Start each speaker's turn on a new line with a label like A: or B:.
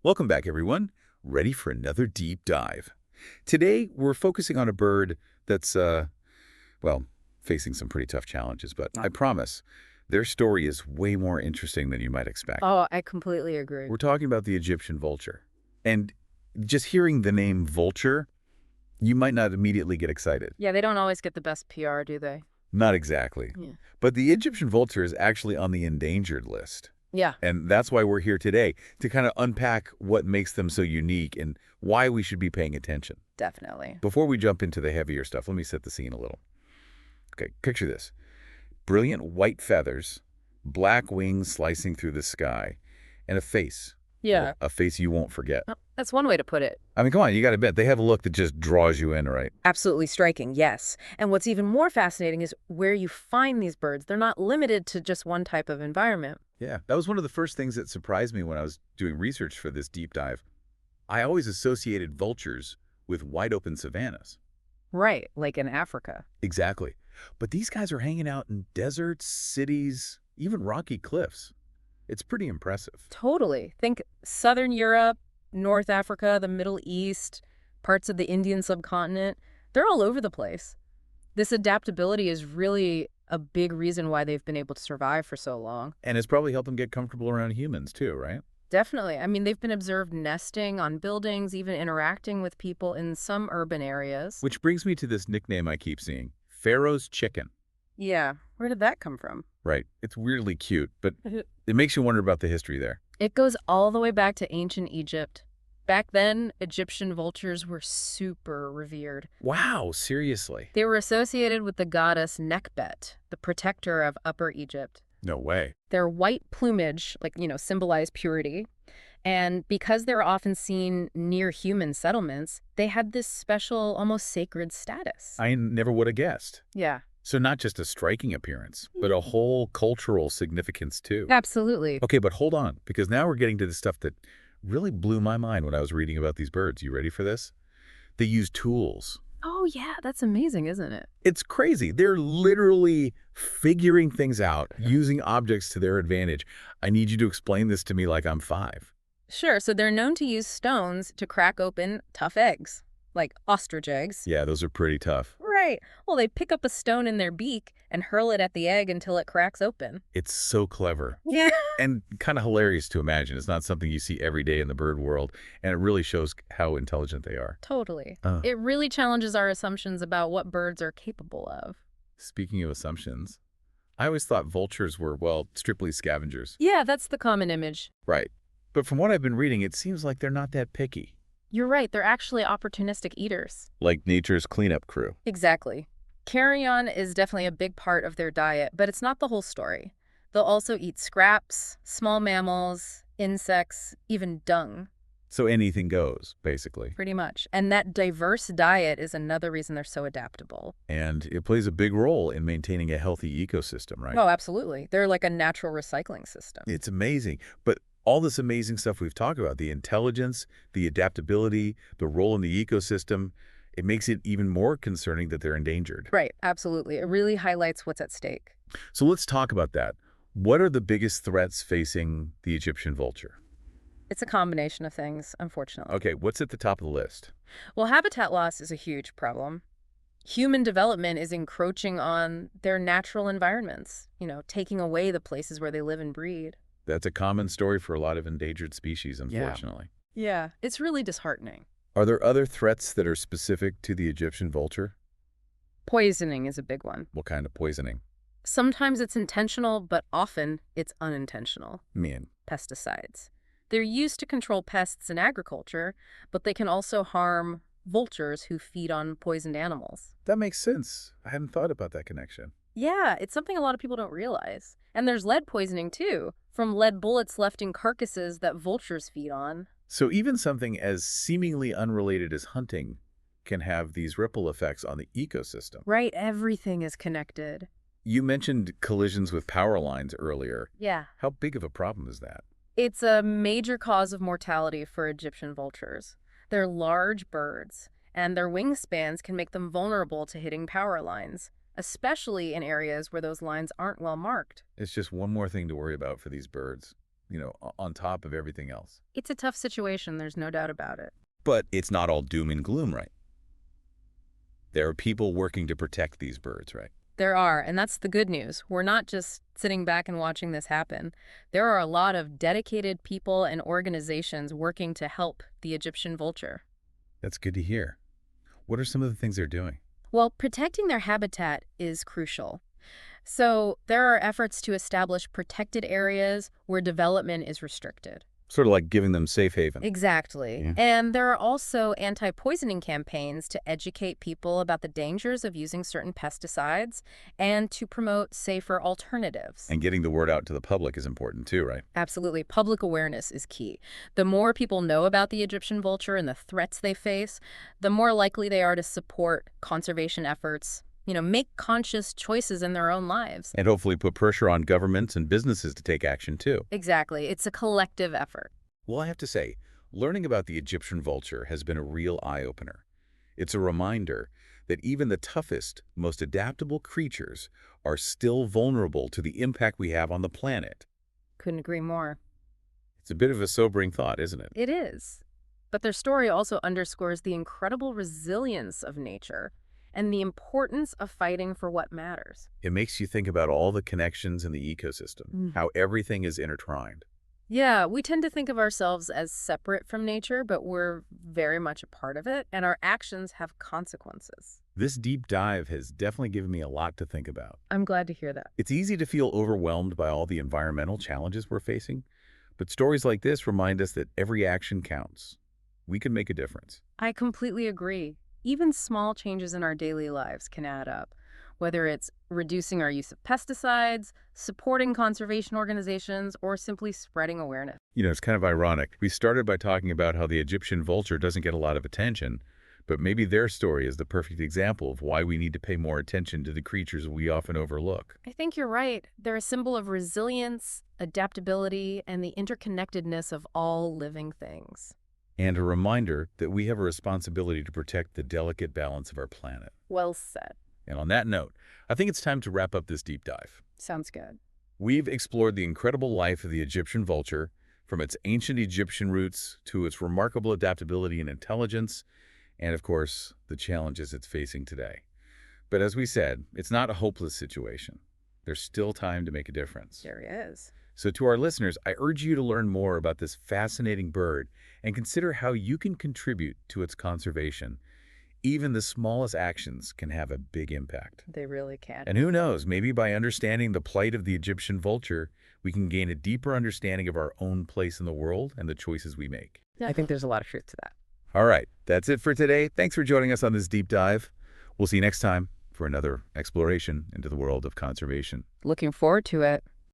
A: Welcome back, everyone. Ready for another deep dive. Today, we're focusing on a bird that's, well, facing some pretty tough challenges, but I promise, their story is way more interesting than you might expect.
B: Oh, I completely agree.
A: We're talking about the Egyptian vulture. And just hearing the name vulture, you might not immediately get excited.
B: Yeah, they don't always get the best PR, do they?
A: Not exactly.
B: Yeah.
A: But the Egyptian vulture is actually on the endangered list.
B: Yeah,
A: And that's why we're here today, to kind of unpack what makes them so unique and why we should be paying attention.
B: definitely.
A: Before we jump into the heavier stuff, let me set the scene a little. Okay, picture this. Brilliant white feathers, black wings slicing through the sky, and a face.
B: Yeah.
A: Well, a face you won't forget.
B: Well, that's one way to put it.
A: I mean, come on, you got to admit, they have a look that just draws you in, right?
B: Absolutely striking, yes. And what's even more fascinating is where you find these birds. They're not limited to just one type of environment.
A: Yeah, that was one of the first things that surprised me when I was doing research for this deep dive. I always associated vultures with wide-open savannas.
B: Right, like in Africa.
A: Exactly. But these guys are hanging out in deserts, cities, even rocky cliffs. It's pretty impressive.
B: Totally. Think Southern Europe, North Africa, the Middle East, parts of the Indian subcontinent. They're all over the place. This adaptability is really a big reason why they've been able to survive for so long.
A: And it's probably helped them get comfortable around humans too, right?
B: Definitely. I mean, they've been observed nesting on buildings, even interacting with people in some urban areas.
A: Which brings me to this nickname I keep seeing, Pharaoh's chicken.
B: Yeah. Where did that come from?
A: Right. It's weirdly cute, but it makes you wonder about the history there.
B: It goes all the way back to ancient Egypt. Back then, Egyptian vultures were super revered.
A: Wow, seriously?
B: They were associated with the goddess Nekhbet, the protector of Upper Egypt.
A: No way.
B: Their white plumage, symbolized purity. And because they were often seen near human settlements, they had this special, almost sacred status.
A: I never would have guessed.
B: Yeah.
A: So not just a striking appearance, but a whole cultural significance too.
B: Absolutely.
A: Okay, but hold on, because now we're getting to the stuff that really blew my mind when I was reading about these birds. You ready for this? They use tools.
B: Oh, yeah, that's amazing, isn't it?
A: It's crazy. They're literally figuring things out, using objects to their advantage. I need you to explain this to me like I'm 5.
B: Sure, so they're known to use stones to crack open tough eggs, like ostrich eggs.
A: Yeah, those are pretty tough.
B: Right. Well, they pick up a stone in their beak and hurl it at the egg until it cracks open.
A: It's so clever.
B: Yeah.
A: And kind of hilarious to imagine. It's not something you see every day in the bird world, and it really shows how intelligent they are.
B: Totally. It really challenges our assumptions about what birds are capable of.
A: Speaking of assumptions, I always thought vultures were, well, strictly scavengers.
B: Yeah, that's the common image.
A: Right. But from what I've been reading, it seems like they're not that picky.
B: You're right, they're actually opportunistic eaters.
A: Like nature's cleanup crew.
B: Exactly. Carrion is definitely a big part of their diet, but it's not the whole story. They'll also eat scraps, small mammals, insects, even dung.
A: So anything goes, basically.
B: Pretty much. And that diverse diet is another reason they're so adaptable.
A: And it plays a big role in maintaining a healthy ecosystem, right?
B: Oh, absolutely. They're like a natural recycling system.
A: It's amazing. But all this amazing stuff we've talked about, the intelligence, the adaptability, the role in the ecosystem, it makes it even more concerning that they're endangered.
B: Right, absolutely. It really highlights what's at stake.
A: So let's talk about that. What are the biggest threats facing the Egyptian vulture?
B: It's a combination of things, unfortunately.
A: Okay, what's at the top of the list?
B: Well, habitat loss is a huge problem. Human development is encroaching on their natural environments, taking away the places where they live and breed.
A: That's a common story for a lot of endangered species, unfortunately.
B: Yeah, it's really disheartening.
A: Are there other threats that are specific to the Egyptian vulture?
B: Poisoning is a big one.
A: What kind of poisoning?
B: Sometimes it's intentional, but often it's unintentional.
A: Man.
B: Pesticides. They're used to control pests in agriculture, but they can also harm vultures who feed on poisoned animals.
A: That makes sense. I hadn't thought about that connection.
B: Yeah, it's something a lot of people don't realize. And there's lead poisoning, too, from lead bullets left in carcasses that vultures feed on.
A: So even something as seemingly unrelated as hunting can have these ripple effects on the ecosystem.
B: Right, everything is connected.
A: You mentioned collisions with power lines earlier.
B: Yeah.
A: How big of a problem is that?
B: It's a major cause of mortality for Egyptian vultures. They're large birds, and their wingspans can make them vulnerable to hitting power lines, especially in areas where those lines aren't well marked.
A: It's just one more thing to worry about for these birds. on top of everything else.
B: It's a tough situation, there's no doubt about it.
A: But it's not all doom and gloom, right? There are people working to protect these birds, right?
B: There are, and that's the good news. We're not just sitting back and watching this happen. There are a lot of dedicated people and organizations working to help the Egyptian vulture.
A: That's good to hear. What are some of the things they're doing?
B: Well, protecting their habitat is crucial. So there are efforts to establish protected areas where development is restricted.
A: Sort of like giving them safe haven.
B: Exactly.
A: Yeah.
B: And there are also anti-poisoning campaigns to educate people about the dangers of using certain pesticides and to promote safer alternatives.
A: And getting the word out to the public is important too, right?
B: Absolutely. Public awareness is key. The more people know about the Egyptian vulture and the threats they face, the more likely they are to support conservation efforts, make conscious choices in their own lives.
A: And hopefully put pressure on governments and businesses to take action too.
B: Exactly. It's a collective effort.
A: Well, I have to say, learning about the Egyptian vulture has been a real eye-opener. It's a reminder that even the toughest, most adaptable creatures are still vulnerable to the impact we have on the planet.
B: Couldn't agree more.
A: It's a bit of a sobering thought, isn't it?
B: It is. But their story also underscores the incredible resilience of nature and the importance of fighting for what matters.
A: It makes you think about all the connections in the ecosystem, how everything is intertwined.
B: Yeah, we tend to think of ourselves as separate from nature, but we're very much a part of it, and our actions have consequences.
A: This deep dive has definitely given me a lot to think about.
B: I'm glad to hear that.
A: It's easy to feel overwhelmed by all the environmental challenges we're facing, but stories like this remind us that every action counts. We can make a difference.
B: I completely agree. Even small changes in our daily lives can add up, whether it's reducing our use of pesticides, supporting conservation organizations, or simply spreading awareness.
A: It's kind of ironic. We started by talking about how the Egyptian vulture doesn't get a lot of attention, but maybe their story is the perfect example of why we need to pay more attention to the creatures we often overlook.
B: I think you're right. They're a symbol of resilience, adaptability, and the interconnectedness of all living things.
A: And a reminder that we have a responsibility to protect the delicate balance of our planet.
B: Well said.
A: And on that note, I think it's time to wrap up this deep dive.
B: Sounds good.
A: We've explored the incredible life of the Egyptian vulture, from its ancient Egyptian roots to its remarkable adaptability and intelligence, and of course, the challenges it's facing today. But as we said, it's not a hopeless situation. There's still time to make a difference.
B: There is.
A: So to our listeners, I urge you to learn more about this fascinating bird and consider how you can contribute to its conservation. Even the smallest actions can have a big impact.
B: They really can.
A: And who knows, maybe by understanding the plight of the Egyptian vulture, we can gain a deeper understanding of our own place in the world and the choices we make.
B: I think there's a lot of truth to that.
A: All right, that's it for today. Thanks for joining us on this deep dive. We'll see you next time for another exploration into the world of conservation.
B: Looking forward to it.